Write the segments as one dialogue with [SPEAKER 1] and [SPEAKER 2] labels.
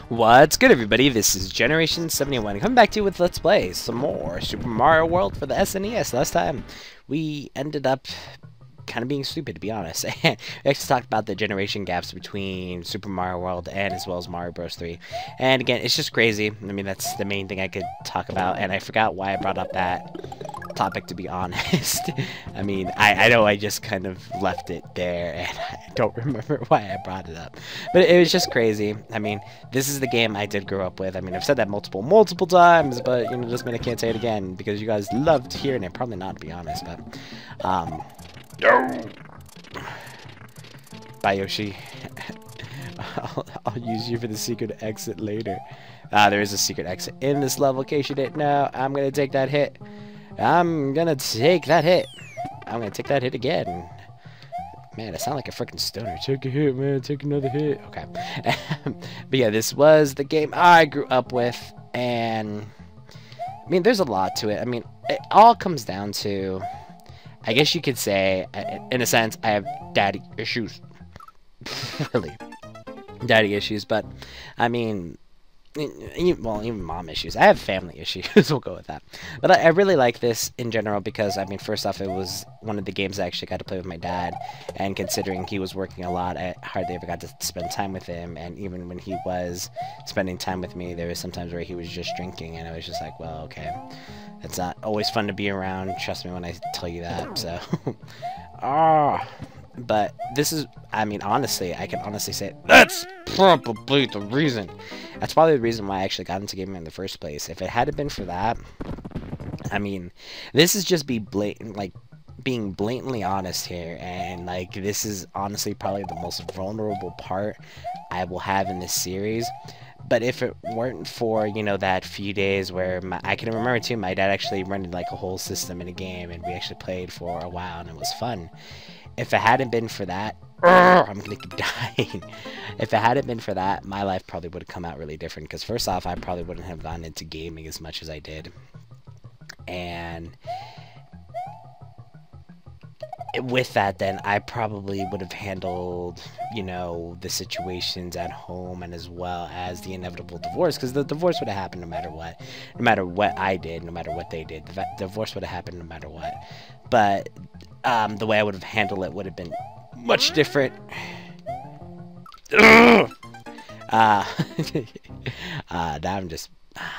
[SPEAKER 1] What's good, everybody? This is Generation 71 coming back to you with Let's Play some more Super Mario World for the SNES. Last time we ended up kind of being stupid, to be honest. We actually talked about the generation gaps between Super Mario World and as well as Mario Bros. 3. And again, it's just crazy. I mean, that's the main thing I could talk about, and I forgot why I brought up that topic, to be honest. I mean, I know I just kind of left it there, and I don't remember why I brought it up. But it was just crazy. I mean, this is the game I did grow up with. I mean, I've said that multiple times, but, you know, doesn't mean I can't say it again, because you guys loved hearing it. Probably not, to be honest, but, no! Bye, Yoshi. I'll use you for the secret exit later. There is a secret exit in this level, in case you didn't know. I'm gonna take that hit. I'm gonna take that hit. I'm gonna take that hit again. Man, I sound like a freaking stoner. Take a hit, man. Take another hit. Okay. But yeah, this was the game I grew up with, and I mean, there's a lot to it. I mean, it all comes down to, I guess you could say, in a sense, I have daddy issues. Really. Daddy issues, but, I mean, well, even mom issues. I have family issues, we'll go with that. But I really like this in general because, I mean, first off, it was one of the games I actually got to play with my dad, and considering he was working a lot, I hardly ever got to spend time with him, and even when he was spending time with me, there was sometimes where he was just drinking, and I was just like, well, okay, it's not always fun to be around, trust me when I tell you that, so, but this is, I mean, honestly, I can honestly say that's probably the reason. That's probably the reason why I actually got into gaming in the first place. If it hadn't been for that, I mean, this is just being blatantly honest here, and like, this is honestly probably the most vulnerable part I will have in this series. But if it weren't for, you know, that few days where I can remember too, my dad actually rented like a whole system in a game, and we actually played for a while, and it was fun. If it hadn't been for that, I'm gonna keep dying. If it hadn't been for that, my life probably would have come out really different. Because first off, I probably wouldn't have gone into gaming as much as I did, and with that, then I probably would have handled, you know, the situations at home, and as well as the inevitable divorce, because the divorce would have happened no matter what. No matter what I did, no matter what they did, the divorce would have happened no matter what. But the way I would have handled it would have been much different. Now I'm just,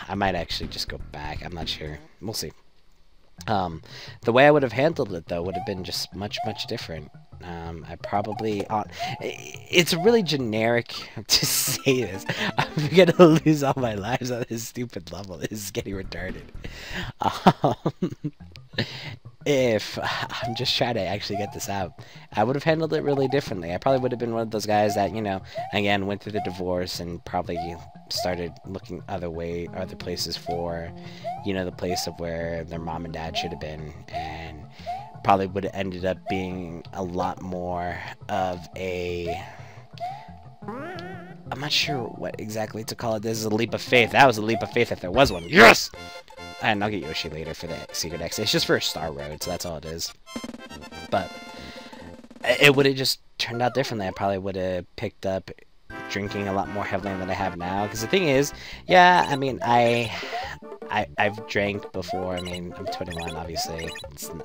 [SPEAKER 1] I might actually just go back. I'm not sure. We'll see. The way I would have handled it, though, would have been just much different. I probably, it's really generic to say this. I'm gonna lose all my lives on this stupid level. This is getting retarded. If I'm just trying to actually get this out, I would have handled it really differently. I probably would have been one of those guys that, you know, again, went through the divorce and probably started looking other places for, you know, the place of where their mom and dad should have been, and probably would have ended up being a lot more of a, I'm not sure what exactly to call it. This is a leap of faith. That was a leap of faith if there was one. Yes! And I'll get Yoshi later for the secret exit. It's just for a Star Road, so that's all it is. But it would have just turned out differently. I probably would have picked up drinking a lot more heavily than I have now. Because the thing is, yeah, I mean, I've drank before. I mean, I'm 21, obviously.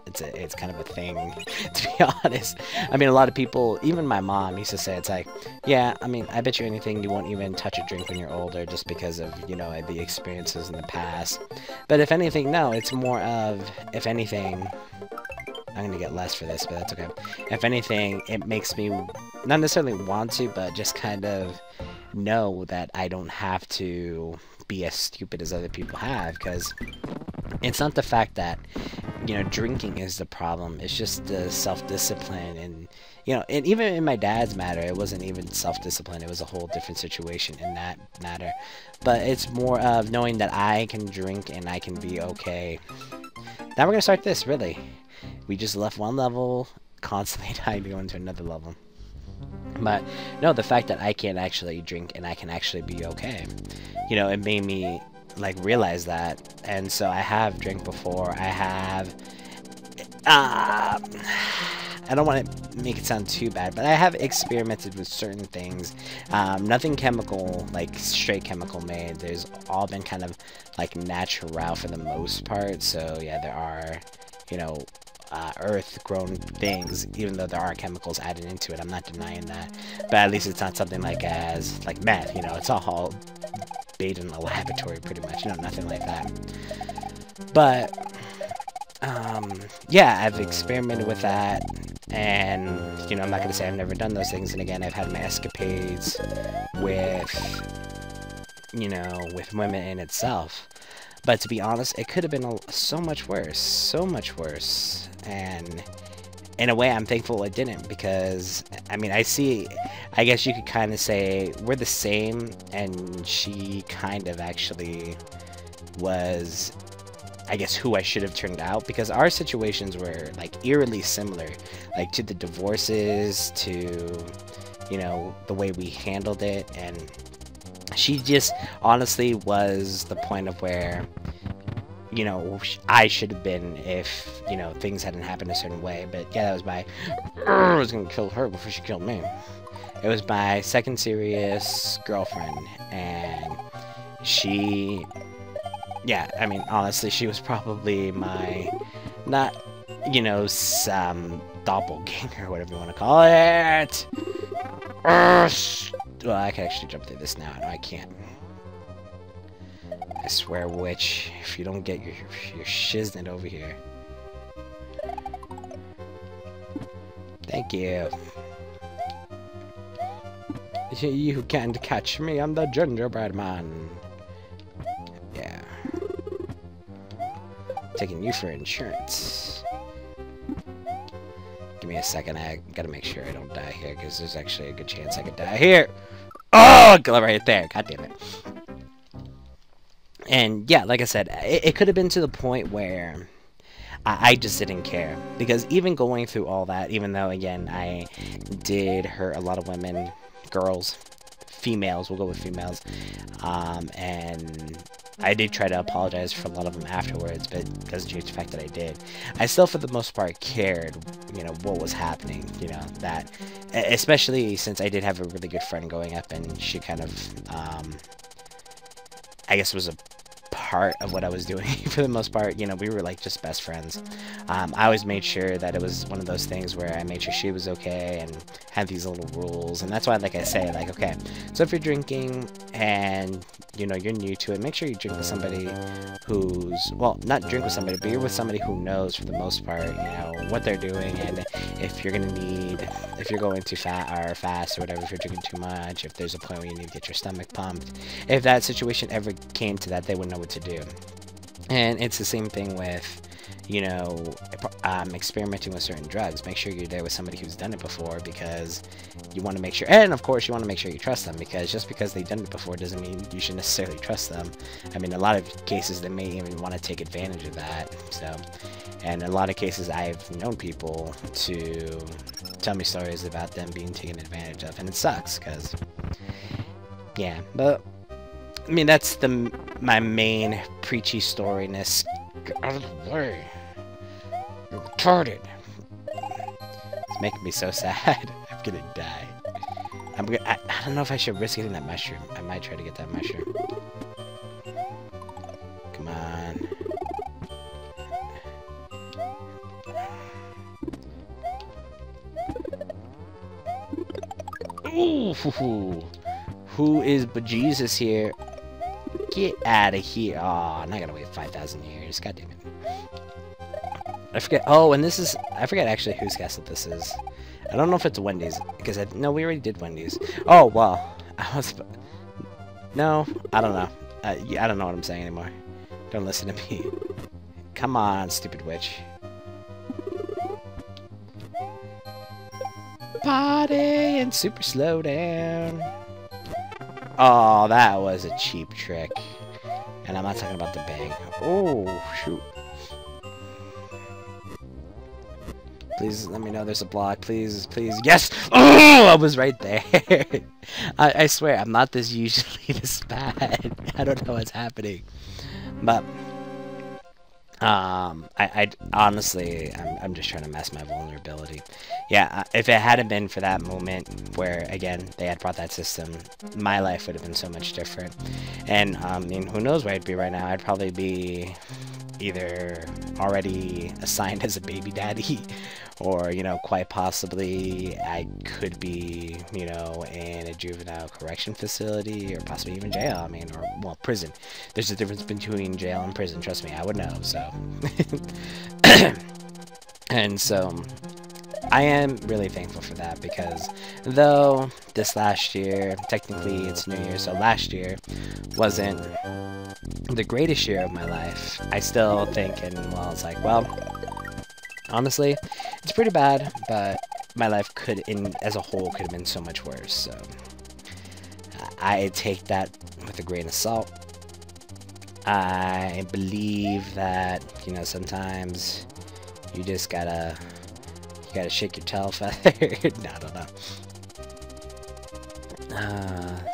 [SPEAKER 1] It's kind of a thing, to be honest. I mean, a lot of people, even my mom, used to say, it's like, yeah, I mean, I bet you anything you won't even touch a drink when you're older just because of, you know, the experiences in the past. But if anything, no, it's more of, if anything, I'm going to get less for this, but that's okay. If anything, it makes me not necessarily want to, but just kind of know that I don't have to be as stupid as other people have, because it's not the fact that, you know, drinking is the problem. It's just the self-discipline, and, you know, and even in my dad's matter, it wasn't even self-discipline. It was a whole different situation in that matter. But it's more of knowing that I can drink and I can be okay. Now we're going to start this, really. We just left one level, constantly trying to go into another level. But, no, the fact that I can actually drink and I can actually be okay, you know, it made me, like, realize that. And so I have drank before. I have, I don't want to make it sound too bad, but I have experimented with certain things. Nothing chemical, like straight chemical made. There's all been kind of like natural for the most part. So yeah, there are, you know, earth-grown things, even though there are chemicals added into it. I'm not denying that, but at least it's not something like like meth. You know, it's all made in a laboratory, pretty much. You know, nothing like that. But yeah, I've experimented with that, and you know, I'm not gonna say I've never done those things. And again, I've had my escapades with, you know, with women in itself. But to be honest, it could have been so much worse, and in a way, I'm thankful it didn't, because, I mean, I guess you could kind of say we're the same, and she kind of actually was, I guess, who I should have turned out, because our situations were, like, eerily similar, like, to the divorces, to, you know, the way we handled it, and she just honestly was the point of where, you know, I should have been if, you know, things hadn't happened a certain way. But yeah, that was I was gonna kill her before she killed me. It was my second serious girlfriend, and she, yeah, I mean, honestly, she was probably my, not, you know, some doppelganger, whatever you want to call it. Well, I can actually jump through this now. No, I can't. I swear, witch, if you don't get your shiznit over here. Thank you. You can't catch me, I'm the gingerbread man. Yeah. Taking you for insurance. Give me a second, I gotta make sure I don't die here, because there's actually a good chance I could die here. Oh, right there, god damn it. And yeah, like I said, it could have been to the point where I just didn't care. Because even going through all that, even though, again, I did hurt a lot of women, girls, females, we'll go with females, and I did try to apologize for a lot of them afterwards, but it doesn't change the fact that I did. I still, for the most part, cared, you know, what was happening, you know, that, especially since I did have a really good friend growing up, and she kind of, I guess was a part of what I was doing for the most part. You know, we were like just best friends. I always made sure that it was one of those things where I made sure she was okay and had these little rules. And that's why, like I say, like, okay, so if you're drinking and, you know, you're new to it, make sure you drink with somebody who's, well, not drink with somebody, but you're with somebody who knows for the most part, you know, what they're doing, and if you're gonna need, if you're going too fast or whatever, if you're drinking too much, if there's a point where you need to get your stomach pumped, if that situation ever came to that, they would know what to do. And it's the same thing with, you know, experimenting with certain drugs. Make sure you're there with somebody who's done it before, because you want to make sure, and of course you want to make sure you trust them, because just because they've done it before doesn't mean you should necessarily trust them. I mean, a lot of cases they may even want to take advantage of that. So, and in a lot of cases I've known people to tell me stories about them being taken advantage of, and it sucks, because, yeah, but I mean, that's my main preachy storyness. Get out of the way. You're retarded. It's making me so sad. I'm gonna die. I don't know if I should risk getting that mushroom. I might try to get that mushroom. Come on. Ooh, who is bejesus here? Get out of here. Oh, I'm not gonna wait 5,000 years. God damn it. I forget. Oh, and this is, I forget actually whose castle this is. I don't know if it's Wendy's, because no, we already did Wendy's. Oh, well, no, I don't know. I don't know what I'm saying anymore. Don't listen to me. Come on, stupid witch. Party and super slow down. Oh, that was a cheap trick. And I'm not talking about the bang. Oh, shoot. Please let me know there's a block. Please, please. Yes! Oh, I was right there. I swear, I'm not usually this bad. I don't know what's happening. But I honestly, I'm just trying to mask my vulnerability. Yeah, if it hadn't been for that moment where, again, they had brought that system, my life would have been so much different. And, I mean, who knows where I'd be right now? I'd probably be either already assigned as a baby daddy, or, you know, quite possibly I could be, you know, in a juvenile correction facility, or possibly even jail. I mean, or, well, prison. There's a difference between jail and prison, trust me, I would know, so. And so, I am really thankful for that, because though this last year, technically it's New Year, so last year wasn't the greatest year of my life, I still think, and well, it's like, well, honestly, it's pretty bad, but my life could, as a whole, could have been so much worse, so I take that with a grain of salt. I believe that, you know, sometimes you just gotta shake your tail feather. No, I don't know.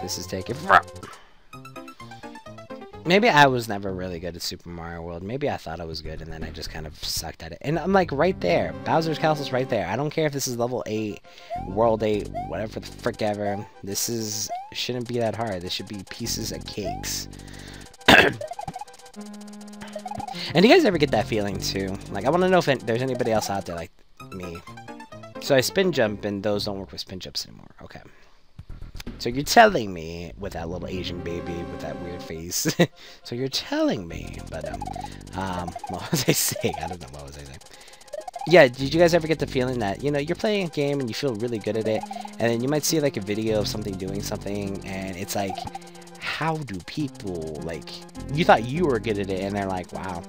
[SPEAKER 1] This is taking forever. Maybe I was never really good at Super Mario World. Maybe I thought I was good, and then I just kind of sucked at it. And I'm like, right there. Bowser's Castle's right there. I don't care if this is level 8, World 8, whatever the frick ever. This shouldn't be that hard. This should be pieces of cakes. And do you guys ever get that feeling, too? Like, I want to know if there's anybody else out there like me. So I spin jump, and those don't work with spin jumps anymore. Okay. So you're telling me, with that little Asian baby with that weird face, so you're telling me, but, what was I saying? I don't know, what was I saying? Yeah, did you guys ever get the feeling that, you know, you're playing a game and you feel really good at it, and then you might see, like, a video of something doing something, and it's like, how do people, like, you thought you were good at it, and they're like, wow,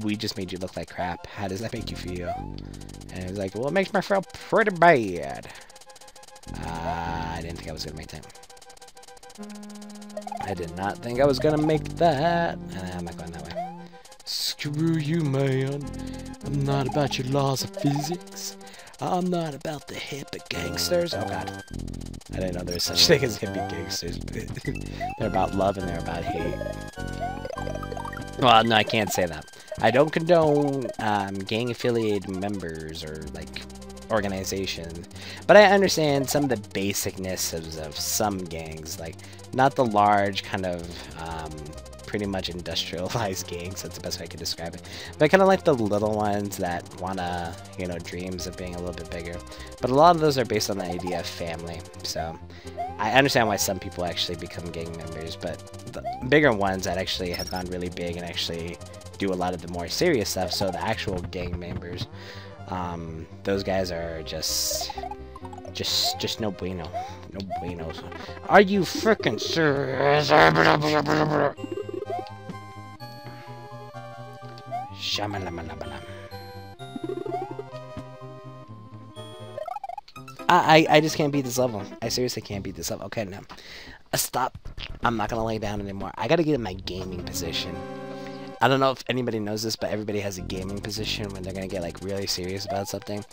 [SPEAKER 1] we just made you look like crap. How does that make you feel? And it's like, well, it makes me feel pretty bad. I didn't think I was going to make that. I did not think I was going to make that. I'm not going that way. Screw you, man. I'm not about your laws of physics. I'm not about the hippie gangsters. Oh, God. I didn't know there was such a thing as hippie gangsters. They're about love and they're about hate. Well, no, I can't say that. I don't condone gang-affiliated members or, like, organizations, but I understand some of the basicness of some gangs, like, not the large kind of pretty much industrialized gangs, that's the best way I could describe it, but I kind of like the little ones that wanna, you know, dreams of being a little bit bigger, but a lot of those are based on the idea of family, so I understand why some people actually become gang members, but the bigger ones that actually have gone really big and actually do a lot of the more serious stuff, so the actual gang members, those guys are just no bueno. No buenos. Are you frickin' serious? I just can't beat this level. I seriously can't beat this level. Okay, now. Stop. I'm not gonna lay down anymore. I gotta get in my gaming position. I don't know if anybody knows this, but everybody has a gaming position when they're gonna get like really serious about something.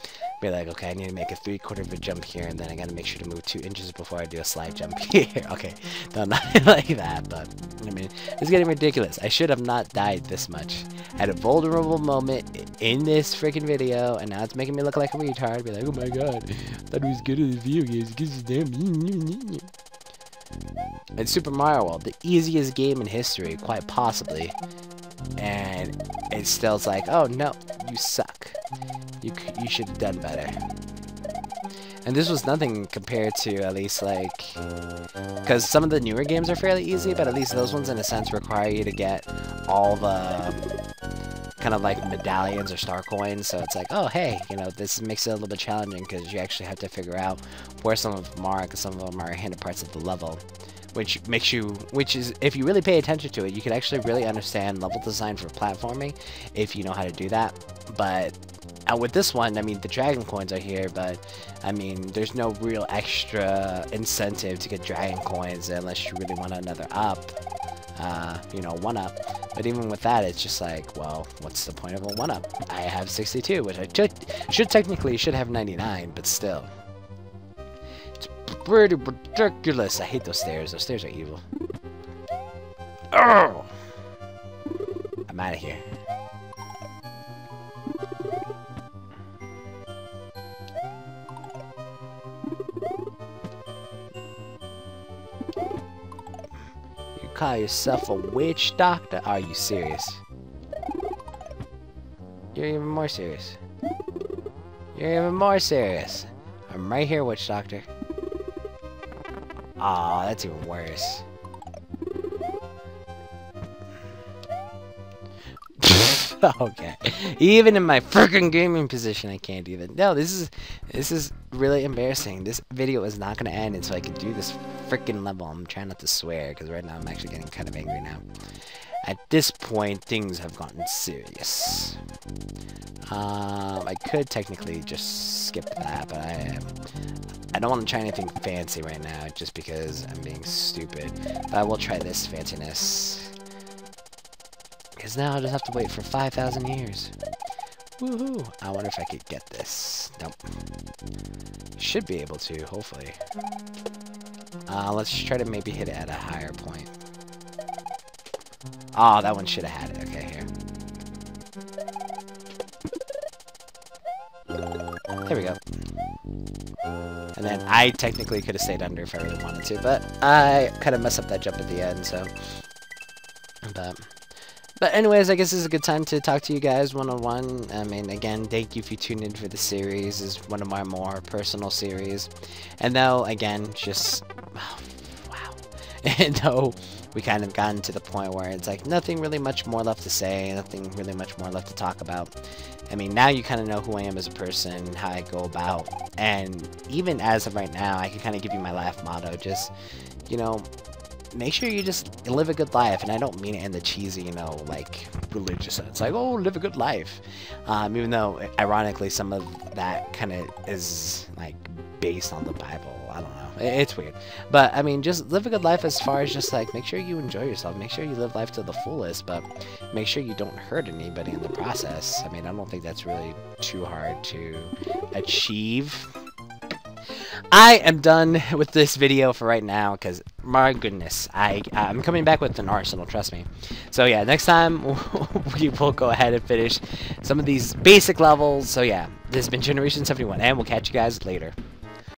[SPEAKER 1] Be like, okay, I need to make a 3/4 of a jump here, and then I gotta make sure to move 2 inches before I do a slide jump here. Okay, no, not like that, but I mean, it's getting ridiculous. I should have not died this much. I had a vulnerable moment in this freaking video, and now it's making me look like a retard. Be like, oh my god, I thought he was good at the video games. Because damn. It's Super Mario World, the easiest game in history, quite possibly. And it still's like, oh no, you suck. You should have done better. And this was nothing compared to, at least, like, because some of the newer games are fairly easy, but at least those ones in a sense require you to get all the kind of like medallions or star coins, so it's like, oh hey, you know, this makes it a little bit challenging because you actually have to figure out where some of them are, because some of them are hidden parts of the level. Which is, if you really pay attention to it, you can actually really understand level design for platforming if you know how to do that. But with this one, I mean, the dragon coins are here, but I mean, there's no real extra incentive to get dragon coins unless you really want another up, you know, 1-up. But even with that, it's just like, well, what's the point of a 1-up? I have 62, which I should have 99, but still. Pretty ridiculous. I hate those stairs. Those stairs are evil. Oh! I'm out of here. call yourself a witch doctor? Are you serious? You're even more serious. You're even more serious. I'm right here, witch doctor. Aw, that's even worse. Okay. Even in my freaking gaming position, I can't even. No, this is really embarrassing. This video is not gonna end until I can do this freaking level. I'm trying not to swear because right now I'm actually getting kind of angry now. At this point, things have gotten serious. I could technically just skip that, but I don't want to try anything fancy right now just because I'm being stupid. But I will try this fanciness. Because now I just have to wait for 5,000 years. Woohoo! I wonder if I could get this. Nope. Should be able to, hopefully. Let's try to maybe hit it at a higher point. Oh, that one should have had it. Okay, here. There we go. And then I technically could have stayed under if I really wanted to, but I kind of messed up that jump at the end, so... But anyways, I guess this is a good time to talk to you guys one-on-one. I mean, again, thank you if you tuned in for the series. This is one of my more personal series. And though, again, just... Oh, wow. And though we kind of gotten to the point where it's like nothing really much more left to say, nothing really much more left to talk about. I mean, now you kind of know who I am as a person, how I go about. And even as of right now, I can kind of give you my life motto. Just, you know... make sure you just live a good life, and I don't mean it in the cheesy, you know, like, religious sense, like, oh, live a good life, even though, ironically, some of that kind of is, like, based on the Bible. I don't know, it's weird, but, I mean, just live a good life as far as just, like, make sure you enjoy yourself, make sure you live life to the fullest, but make sure you don't hurt anybody in the process. I mean, I don't think that's really too hard to achieve. I am done with this video for right now, because, my goodness, I'm coming back with an arsenal, trust me. So yeah, next time, we will go ahead and finish some of these basic levels. So yeah, this has been Generation 71, and we'll catch you guys later.